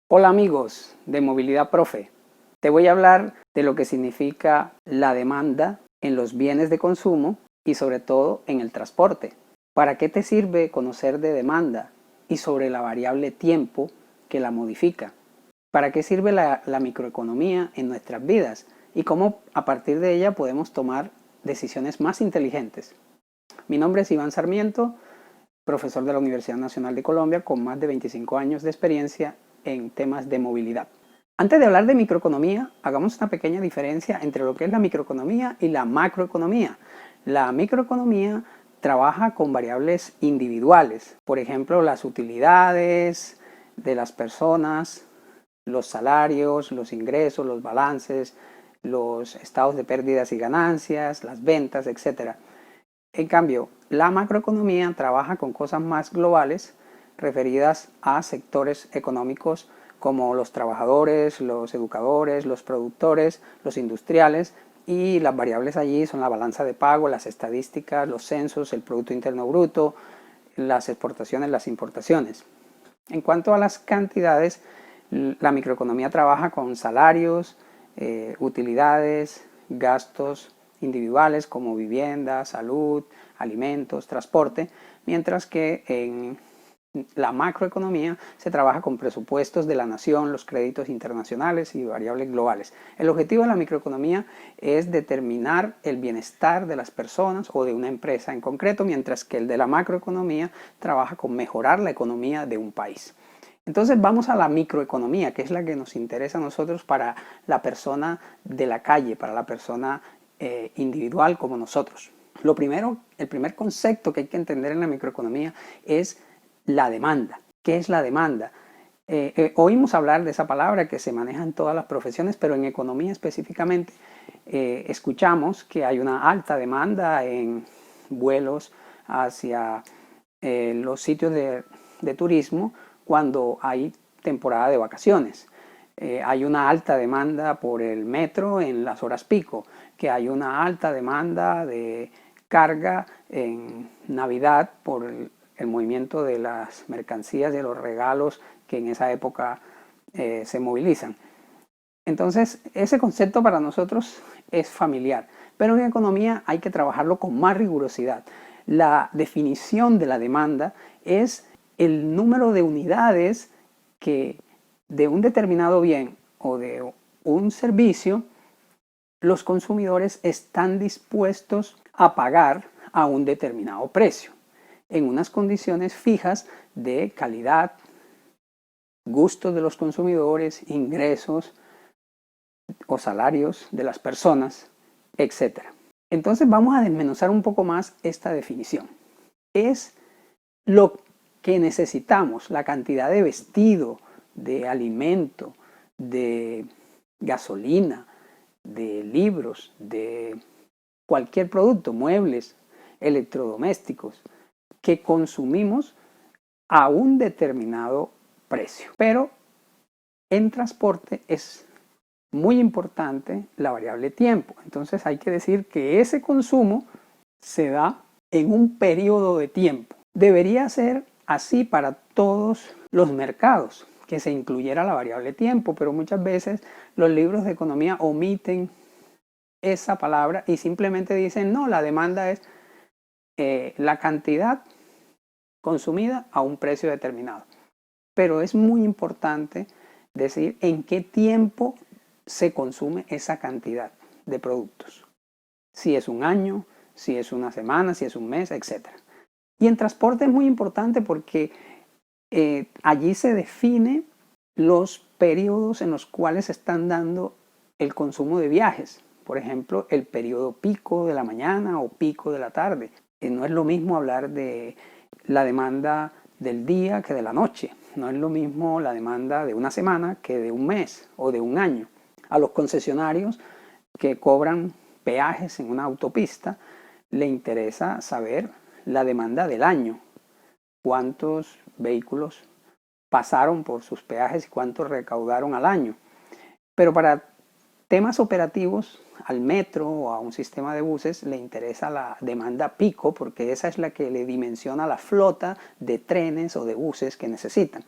Hola amigos de Movilidad Profe, te voy a hablar de lo que significa la demanda en los bienes de consumo y sobre todo en el transporte. ¿Para qué te sirve conocer de demanda y sobre la variable tiempo que la modifica? ¿Para qué sirve la microeconomía en nuestras vidas y cómo a partir de ella podemos tomar decisiones más inteligentes? Mi nombre es Iván Sarmiento, profesor de la Universidad Nacional de Colombia con más de 25 años de experiencia en temas de movilidad. Antes de hablar de microeconomía, hagamos una pequeña diferencia entre lo que es la microeconomía y la macroeconomía. La microeconomía trabaja con variables individuales, por ejemplo, las utilidades de las personas, los salarios, los ingresos, los balances, los estados de pérdidas y ganancias, las ventas, etc. En cambio, la macroeconomía trabaja con cosas más globales referidas a sectores económicos como los trabajadores, los educadores, los productores, los industriales, y las variables allí son la balanza de pago, las estadísticas, los censos, el Producto Interno Bruto, las exportaciones, las importaciones. En cuanto a las cantidades, la microeconomía trabaja con salarios, utilidades, gastos individuales como vivienda, salud, alimentos, transporte, mientras que en la macroeconomía se trabaja con presupuestos de la nación, los créditos internacionales y variables globales. El objetivo de la microeconomía es determinar el bienestar de las personas o de una empresa en concreto, mientras que el de la macroeconomía trabaja con mejorar la economía de un país. Entonces vamos a la microeconomía, que es la que nos interesa a nosotros para la persona de la calle, para la persona individual como nosotros. El primer concepto que hay que entender en la microeconomía es la demanda. ¿Qué es la demanda? Oímos hablar de esa palabra que se maneja en todas las profesiones, pero en economía específicamente escuchamos que hay una alta demanda en vuelos hacia los sitios de turismo cuando hay temporada de vacaciones. Hay una alta demanda por el metro en las horas pico, que hay una alta demanda de carga en Navidad por el movimiento de las mercancías y de los regalos que en esa época se movilizan. Entonces, ese concepto para nosotros es familiar, pero en economía hay que trabajarlo con más rigurosidad. La definición de la demanda es el número de unidades que de un determinado bien o de un servicio los consumidores están dispuestos a pagar a un determinado precio en unas condiciones fijas de calidad, gustos de los consumidores, ingresos o salarios de las personas, etc. Entonces vamos a desmenuzar un poco más esta definición. Es lo que necesitamos, la cantidad de vestido, de alimento, de gasolina, de libros, de cualquier producto, muebles, electrodomésticos, que consumimos a un determinado precio. Pero en transporte es muy importante la variable tiempo. Entonces hay que decir que ese consumo se da en un periodo de tiempo. Debería ser así para todos los mercados, que se incluyera la variable tiempo, pero muchas veces los libros de economía omiten esa palabra y simplemente dicen, no, la demanda es la cantidad consumida a un precio determinado. Pero es muy importante decir en qué tiempo se consume esa cantidad de productos. Si es un año, si es una semana, si es un mes, etc. Y en transporte es muy importante porque allí se define los periodos en los cuales se están dando el consumo de viajes. Por ejemplo, el periodo pico de la mañana o pico de la tarde. No es lo mismo hablar de la demanda del día que de la noche. No es lo mismo la demanda de una semana que de un mes o de un año. A los concesionarios que cobran peajes en una autopista le interesa saber la demanda del año. Cuántos vehículos pasaron por sus peajes y cuántos recaudaron al año. Pero para temas operativos, al metro o a un sistema de buses le interesa la demanda pico porque esa es la que le dimensiona la flota de trenes o de buses que necesitan.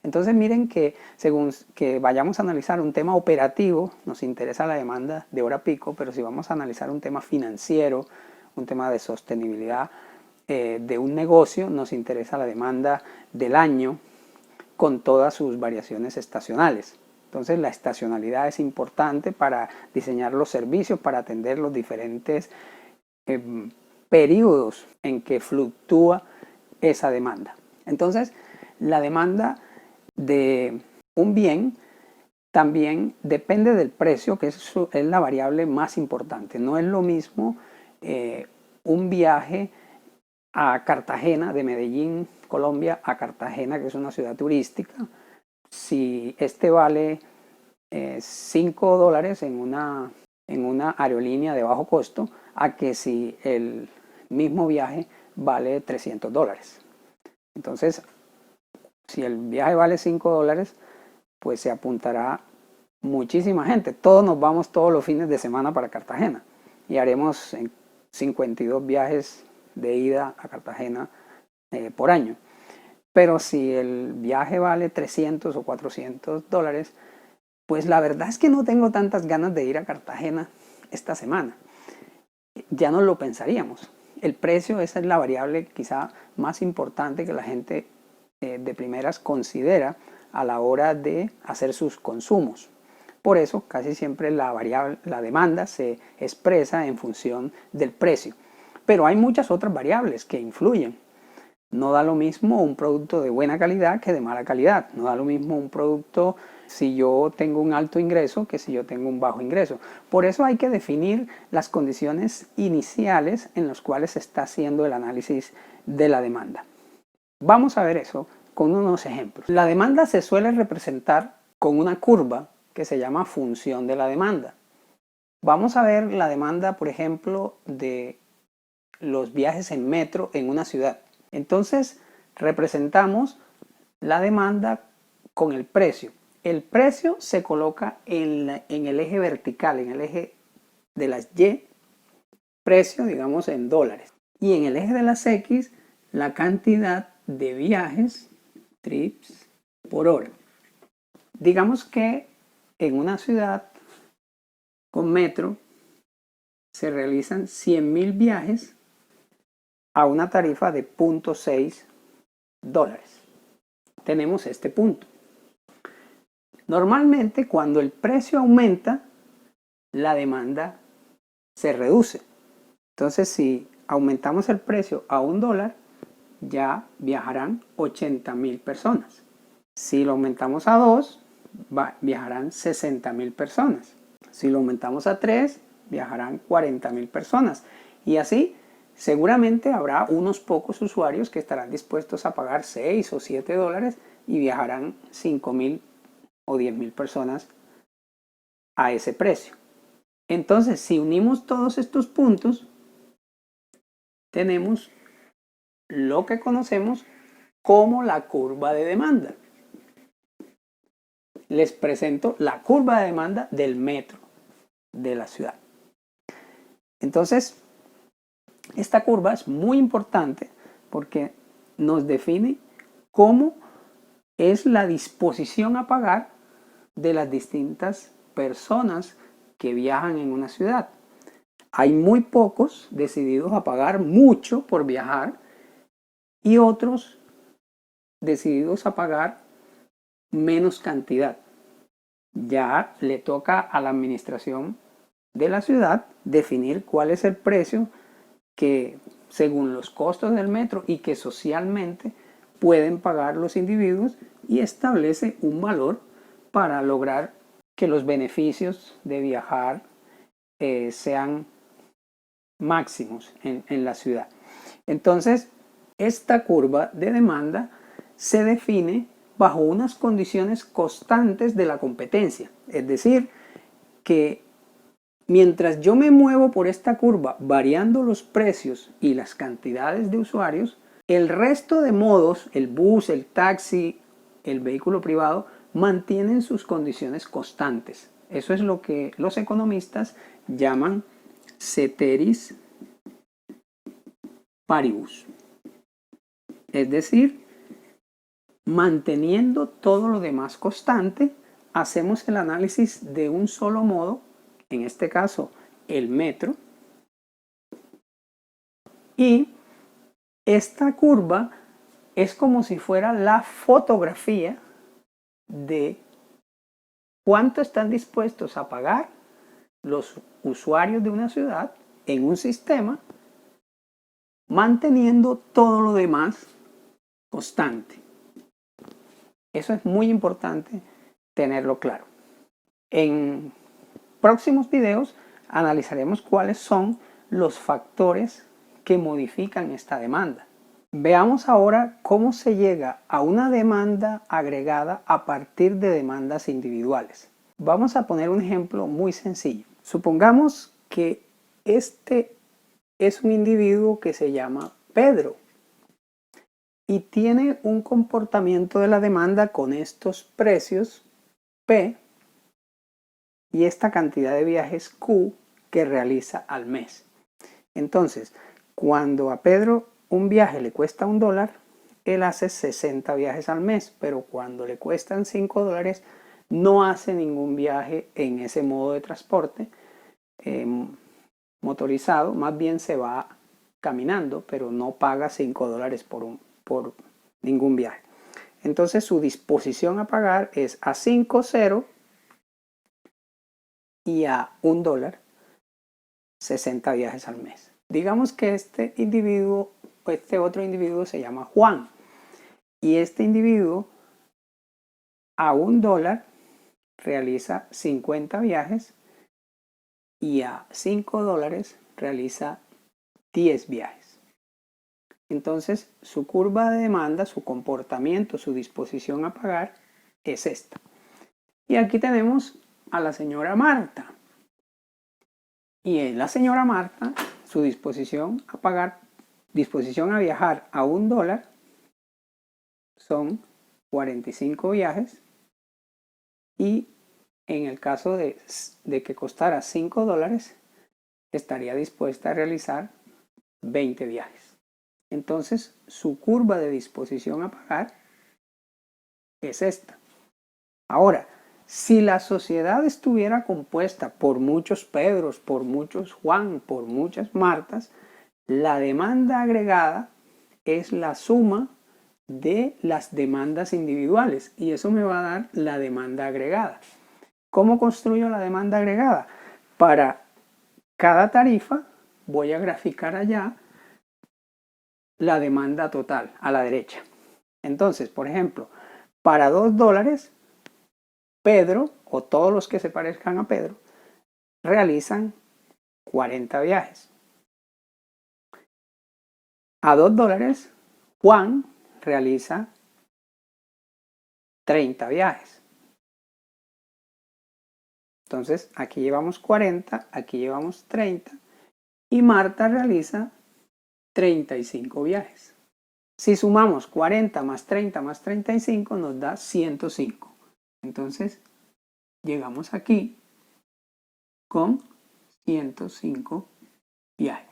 Entonces miren que según que vayamos a analizar un tema operativo, nos interesa la demanda de hora pico, pero si vamos a analizar un tema financiero, un tema de sostenibilidad de un negocio, nos interesa la demanda del año con todas sus variaciones estacionales. Entonces la estacionalidad es importante para diseñar los servicios, para atender los diferentes periodos en que fluctúa esa demanda. Entonces la demanda de un bien también depende del precio, que es la variable más importante. No es lo mismo un viaje a Cartagena, de Medellín, Colombia, a Cartagena, que es una ciudad turística, si este vale $5 en una aerolínea de bajo costo, a que si el mismo viaje vale $300. Entonces, si el viaje vale $5, pues se apuntará muchísima gente. Todos nos vamos todos los fines de semana para Cartagena y haremos 52 viajes de ida a Cartagena por año. Pero si el viaje vale $300 o $400, pues la verdad es que no tengo tantas ganas de ir a Cartagena esta semana. Ya no lo pensaríamos. El precio, esa es la variable quizá más importante que la gente de primeras considera a la hora de hacer sus consumos. Por eso casi siempre la demanda se expresa en función del precio. Pero hay muchas otras variables que influyen. No da lo mismo un producto de buena calidad que de mala calidad. No da lo mismo un producto si yo tengo un alto ingreso que si yo tengo un bajo ingreso. Por eso hay que definir las condiciones iniciales en las cuales se está haciendo el análisis de la demanda. Vamos a ver eso con unos ejemplos. La demanda se suele representar con una curva que se llama función de la demanda. Vamos a ver la demanda, por ejemplo, de los viajes en metro en una ciudad. Entonces, representamos la demanda con el precio. El precio se coloca en el eje vertical, en el eje de las Y, precio, digamos, en dólares. Y en el eje de las X, la cantidad de viajes, trips, por hora. Digamos que en una ciudad con metro se realizan 100.000 viajes a una tarifa de $0.6. Tenemos este punto. Normalmente cuando el precio aumenta, la demanda se reduce. Entonces si aumentamos el precio a $1, ya viajarán 80.000 personas. Si lo aumentamos a 2, viajarán 60.000 personas. Si lo aumentamos a 3, viajarán 40.000 personas. Y así seguramente habrá unos pocos usuarios que estarán dispuestos a pagar $6 o $7 y viajarán 5.000 o 10.000 personas a ese precio. Entonces, si unimos todos estos puntos, tenemos lo que conocemos como la curva de demanda. Les presento la curva de demanda del metro de la ciudad. Entonces, esta curva es muy importante porque nos define cómo es la disposición a pagar de las distintas personas que viajan en una ciudad. Hay muy pocos decididos a pagar mucho por viajar y otros decididos a pagar menos cantidad. Ya le toca a la administración de la ciudad definir cuál es el precio que según los costos del metro y que socialmente pueden pagar los individuos y establece un valor para lograr que los beneficios de viajar sean máximos en la ciudad. Entonces, esta curva de demanda se define bajo unas condiciones constantes de la competencia. Es decir, que mientras yo me muevo por esta curva variando los precios y las cantidades de usuarios, el resto de modos, el bus, el taxi, el vehículo privado, mantienen sus condiciones constantes. Eso es lo que los economistas llaman ceteris paribus. Es decir, Manteniendo todo lo demás constante, hacemos el análisis de un solo modo, en este caso el metro, y esta curva es como si fuera la fotografía de cuánto están dispuestos a pagar los usuarios de una ciudad en un sistema, manteniendo todo lo demás constante. Eso es muy importante tenerlo claro. En próximos videos analizaremos cuáles son los factores que modifican esta demanda. Veamos ahora cómo se llega a una demanda agregada a partir de demandas individuales. Vamos a poner un ejemplo muy sencillo. Supongamos que este es un individuo que se llama Pedro y tiene un comportamiento de la demanda con estos precios P y esta cantidad de viajes Q que realiza al mes. Entonces, cuando a Pedro un viaje le cuesta $1, él hace 60 viajes al mes, pero cuando le cuestan $5, no hace ningún viaje en ese modo de transporte motorizado, más bien se va caminando, pero no paga $5 por ningún viaje. Entonces su disposición a pagar es a 5, 0 y a $1, 60 viajes al mes. Digamos que este otro individuo se llama Juan y este individuo a $1 realiza 50 viajes y a $5 realiza 10 viajes. Entonces su curva de demanda, su comportamiento, su disposición a pagar es esta. Y aquí tenemos a la señora Marta. Y en la señora Marta, su disposición a pagar, disposición a viajar a $1 son 45 viajes. Y en el caso de que costara $5, estaría dispuesta a realizar 20 viajes. Entonces, su curva de disposición a pagar es esta. Ahora, si la sociedad estuviera compuesta por muchos Pedros, por muchos Juan, por muchas Martas, la demanda agregada es la suma de las demandas individuales y eso me va a dar la demanda agregada. ¿Cómo construyo la demanda agregada? Para cada tarifa voy a graficar allá la demanda total a la derecha. Entonces, por ejemplo, para $2, Pedro, o todos los que se parezcan a Pedro, realizan 40 viajes. A $2, Juan realiza 30 viajes. Entonces, aquí llevamos 40, aquí llevamos 30 y Marta realiza 35 viajes. Si sumamos 40 más 30 más 35 nos da 105. Entonces, llegamos aquí con 105 viajes.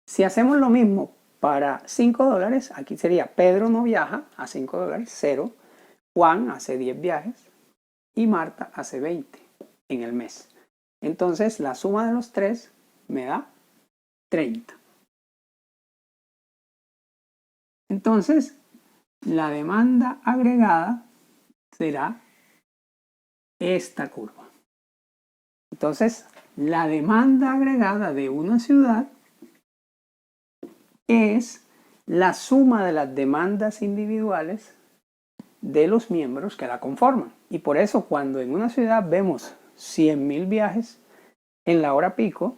Si hacemos lo mismo para $5, aquí sería Pedro no viaja a $5, 0. Juan hace 10 viajes y Marta hace 20 en el mes. Entonces, la suma de los tres me da 30. Entonces, la demanda agregada será esta curva. Entonces, la demanda agregada de una ciudad es la suma de las demandas individuales de los miembros que la conforman. Y por eso cuando en una ciudad vemos 100.000 viajes en la hora pico,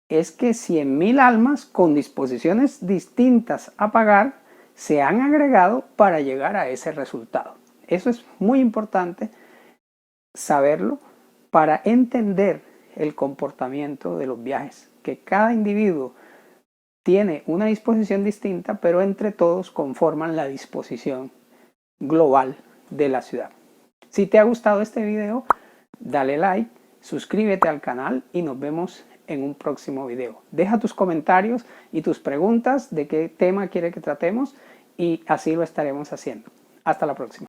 es que 100.000 almas con disposiciones distintas a pagar se han agregado para llegar a ese resultado. Eso es muy importante saberlo para entender el comportamiento de los viajes, que cada individuo tiene una disposición distinta, pero entre todos conforman la disposición global de la ciudad. Si te ha gustado este video, dale like, suscríbete al canal y nos vemos en un próximo video. Deja tus comentarios y tus preguntas de qué tema quieres que tratemos y así lo estaremos haciendo. Hasta la próxima.